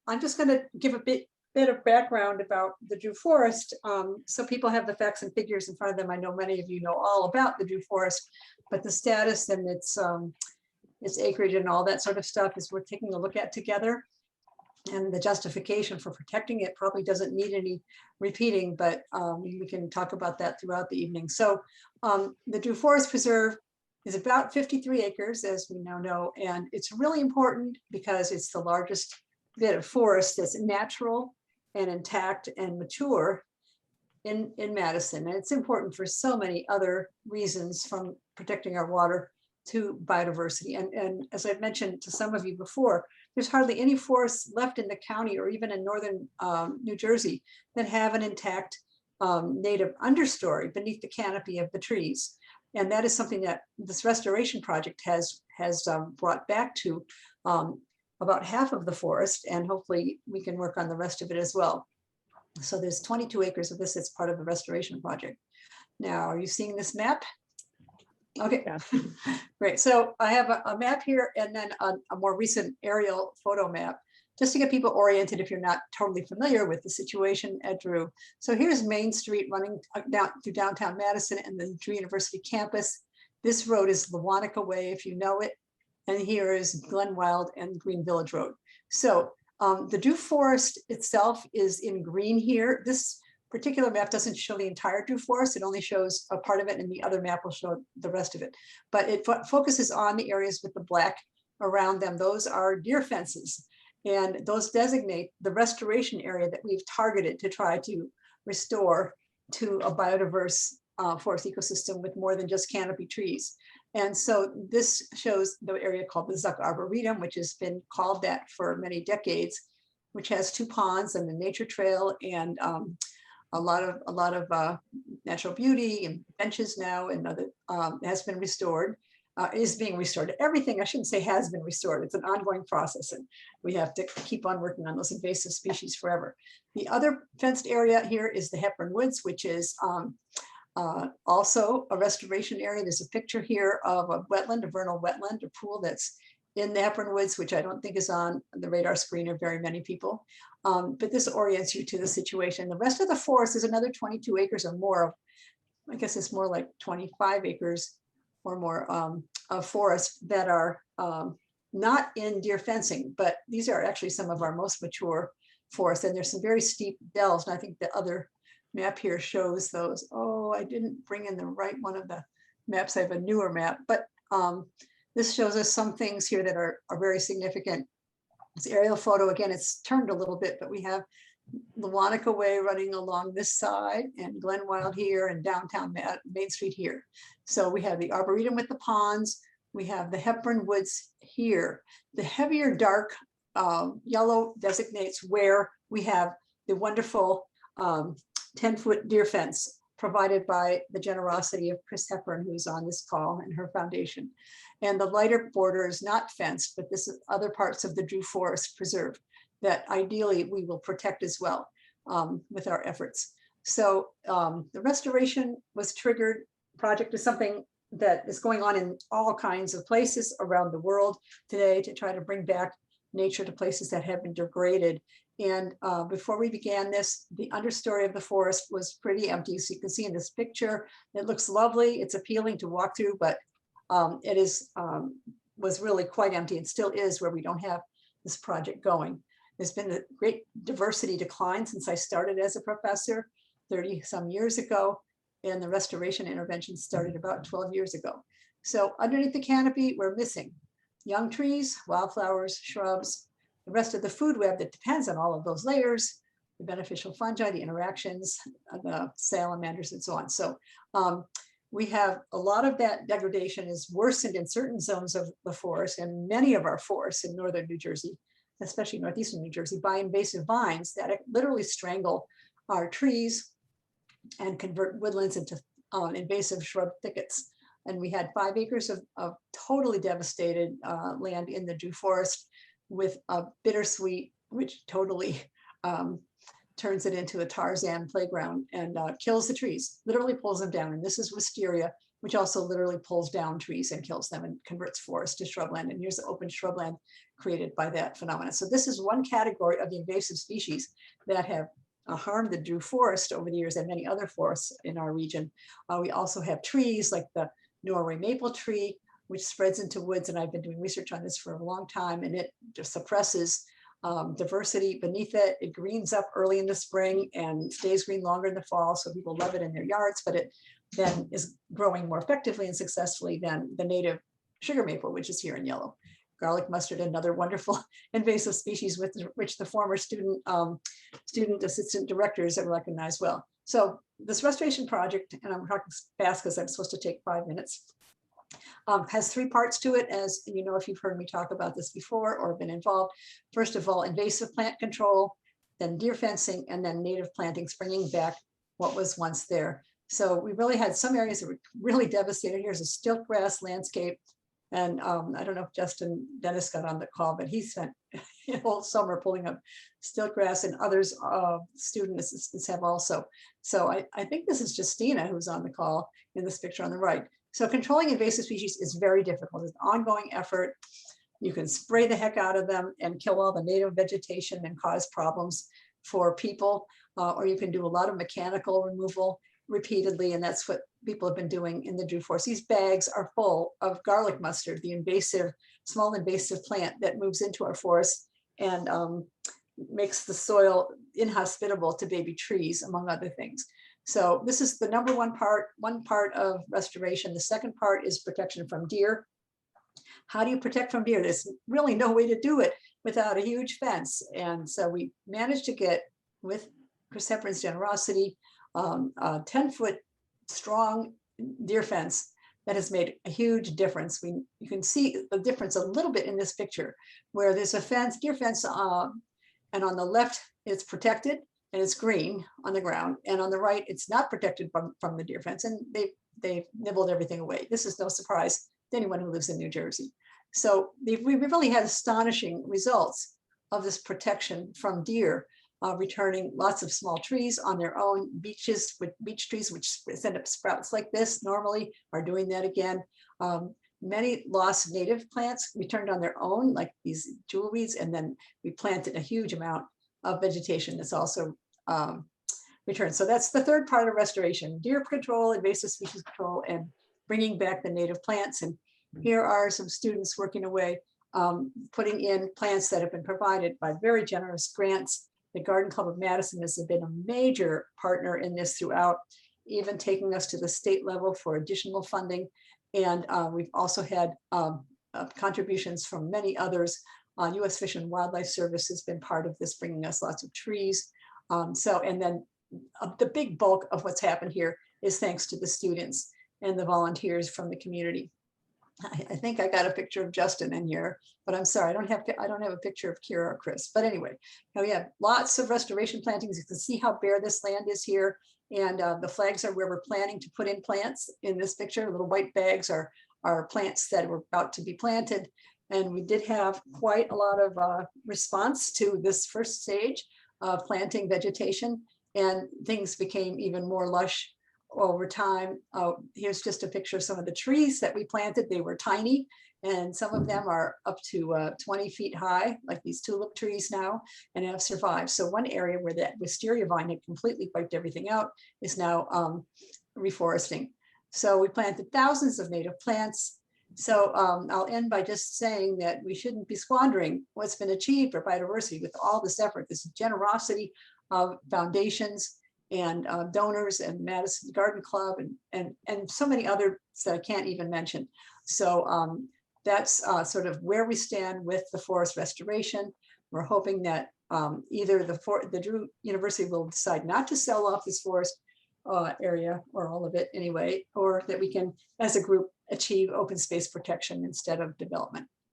I'm just going to give a bit of background about the Drew Forest, so people have the facts and figures in front of them. I know many of you know all about the Drew Forest, but the status and its acreage and all that sort of stuff is worth taking a look at together. And the justification for protecting it probably doesn't need any repeating, but we can talk about that throughout the evening. So the Drew Forest Preserve is about 53 acres, as we now know, and it's really important because it's the largest bit of forest that's natural and intact and mature in Madison. And it's important for so many other reasons, from protecting our water to biodiversity. And as I've mentioned to some of you before, there's hardly any forests left in the county or even in northern New Jersey that have an intact native understory beneath the canopy of the trees. And that is something that this restoration project has brought back to about half of the forest, and hopefully we can work on the rest of it as well. So there's 22 acres of this as part of the restoration project. Now, are you seeing this map? Okay, yeah. Great. So I have a map here and then a more recent aerial photo map, just to get people oriented if you're not totally familiar with the situation at Drew. So here's Main Street running down through downtown Madison and the Drew University campus. This road is Lewanika Way, if you know it. And here is Glen Wild and Green Village Road. So the Drew Forest itself is in green here. This particular map doesn't show the entire Drew Forest. It only shows a part of it, and the other map will show the rest of it. But it focuses on the areas with the black around them. Those are deer fences, and those designate the restoration area that we've targeted to try to restore to a biodiverse forest ecosystem with more than just canopy trees. And so this shows the area called the Zuck Arboretum, which has been called that for many decades, which has 2 ponds and a nature trail and a lot of natural beauty and benches now, and other has been restored, is being restored. Everything, I shouldn't say has been restored. It's an ongoing process, and we have to keep on working on those invasive species forever. The other fenced area here is the Heparin Woods, which is also a restoration area. There's a picture here of a wetland, a vernal wetland, a pool that's in the Heparin Woods, which I don't think is on the radar screen of very many people. But this orients you to the situation. The rest of the forest is another 22 acres or more. I guess it's more like 25 acres or more of forest that are not in deer fencing, but these are actually some of our most mature forests. And there's some very steep dells. And I think the other map here shows those. Oh, I didn't bring in the right one of the maps. I have a newer map, but this shows us some things here that are very significant. This aerial photo, again, it's turned a little bit, but we have Lewanika Way running along this side and Glen Wild here and downtown Main Street here. So we have the Arboretum with the ponds. We have the Heparin Woods here. The heavier dark yellow designates where we have the wonderful 10-foot deer fence provided by the generosity of Chris Hepburn, who's on this call, and her foundation. And the lighter border is not fenced, but this is other parts of the Drew Forest Preserve that ideally we will protect as well with our efforts. So the restoration was triggered. Project is something that is going on in all kinds of places around the world today to try to bring back nature to places that have been degraded. And before we began this, the understory of the forest was pretty empty. So you can see in this picture, it looks lovely. It's appealing to walk through, but it was really quite empty and still is where we don't have this project going. There's been a great diversity decline since I started as a professor 30 some years ago, and the restoration intervention started about 12 years ago. So underneath the canopy, we're missing young trees, wildflowers, shrubs, the rest of the food web that depends on all of those layers, the beneficial fungi, the interactions, the salamanders, and so on. So we have a lot of that degradation is worsened in certain zones of the forest, and many of our forests in northern New Jersey, especially northeastern New Jersey, by invasive vines that literally strangle our trees and convert woodlands into invasive shrub thickets. And we had 5 acres of totally devastated land in the Drew Forest with a bittersweet, which totally turns it into a Tarzan playground and kills the trees, literally pulls them down. And this is wisteria, which also literally pulls down trees and kills them and converts forest to shrubland. And here's the open shrubland created by that phenomenon. So this is one category of the invasive species that have harmed the Drew forest over the years and many other forests in our region. We also have trees like the Norway maple tree, which spreads into woods. And I've been doing research on this for a long time, and it just suppresses diversity beneath it. It greens up early in the spring and stays green longer in the fall. So people love it in their yards, but it then is growing more effectively and successfully than the native sugar maple, which is here in yellow. Garlic mustard, another wonderful invasive species with which the former student assistant directors have recognized well. So this restoration project, and I'm talking fast because I'm supposed to take 5 minutes, has 3 parts to it, as you know if you've heard me talk about this before or been involved. First of all, invasive plant control, then deer fencing, and then native plantings, bringing back what was once there. So we really had some areas that were really devastated. Here's a stilt grass landscape. And I don't know if Justin Dennis got on the call, but he spent a whole summer pulling up stilt grass, and others, student assistants have also. So I think this is Justina who's on the call in this picture on the right. So controlling invasive species is very difficult. It's an ongoing effort. You can spray the heck out of them and kill all the native vegetation and cause problems for people, or you can do a lot of mechanical removal repeatedly, and that's what people have been doing in the Drew forest. These bags are full of garlic mustard, the invasive, small invasive plant that moves into our forest and makes the soil inhospitable to baby trees, among other things. So this is the number one part of restoration. The second part is protection from deer. How do you protect from deer? There's really no way to do it without a huge fence. And so we managed to get, with Chris Hepburn's generosity, a 10-foot strong deer fence that has made a huge difference. You can see the difference a little bit in this picture, where there's a fence, deer fence, and on the left it's protected and it's green on the ground, and on the right it's not protected from the deer fence, and they've nibbled everything away. This is no surprise to anyone who lives in New Jersey. So we really had astonishing results of this protection from deer. Returning lots of small trees on their own. Beaches with beech trees, which send up sprouts like this normally, are doing that again. Many lost native plants returned on their own, like these jewelweeds, and then we planted a huge amount of vegetation that's also returned. So that's the third part of restoration: deer control, invasive species control, and bringing back the native plants. And here are some students working away, putting in plants that have been provided by very generous grants. The Garden Club of Madison has been a major partner in this throughout, even taking us to the state level for additional funding. And we've also had contributions from many others. U.S. Fish and Wildlife Service has been part of this, bringing us lots of trees. And then the big bulk of what's happened here is thanks to the students and the volunteers from the community. I think I got a picture of Justin in here, but I'm sorry, I don't have a picture of Kira or Chris. But anyway, we have lots of restoration plantings. You can see how bare this land is here, and the flags are where we're planning to put in plants in this picture. Little white bags are plants that were about to be planted, and we did have quite a lot of response to this first stage of planting vegetation, and things became even more lush over time. Here's just a picture of some of the trees that we planted. They were tiny, and some of them are up to 20 feet high, like these tulip trees now, and have survived. So one area where that wisteria vine had completely wiped everything out is now reforesting. So we planted thousands of native plants. So I'll end by just saying that we shouldn't be squandering what's been achieved for biodiversity with all this effort, this generosity of foundations and donors, and Madison Garden Club, and so many others that I can't even mention. So that's sort of where we stand with the forest restoration. We're hoping that either the Drew University will decide not to sell off this forest area, or all of it anyway, or that we can, as a group, achieve open space protection instead of development.